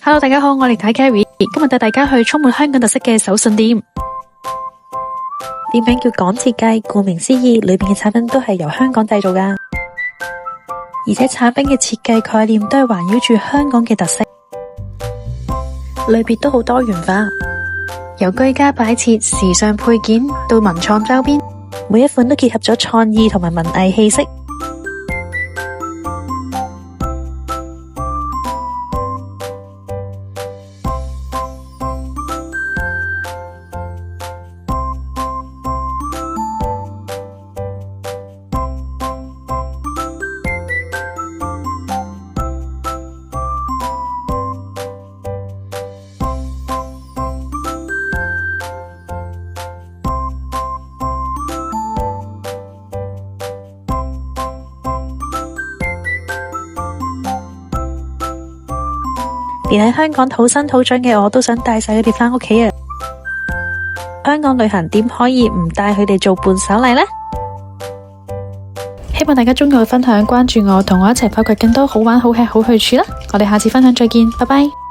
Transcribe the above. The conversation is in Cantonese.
Hello， 大家好，我係太 Carrie， 今日帶大家去充滿香港特色嘅手信店。店名叫港設計，顧名思義，裏面嘅產品都係由香港製造噶，而且產品嘅設計概念都係環繞住香港嘅特色，類別都好多元化，由居家擺設、時尚配件到文創周邊，每一款都結合咗創意同埋文藝氣息。連喺香港土生土長嘅我都想帶晒佢哋返屋企啊！香港旅行點可以唔帶佢哋做伴手禮呢？希望大家鍾意我嘅分享，關注我，同我一齊發掘更多好玩、好吃、好去處啦！我哋下次分享再見，拜拜。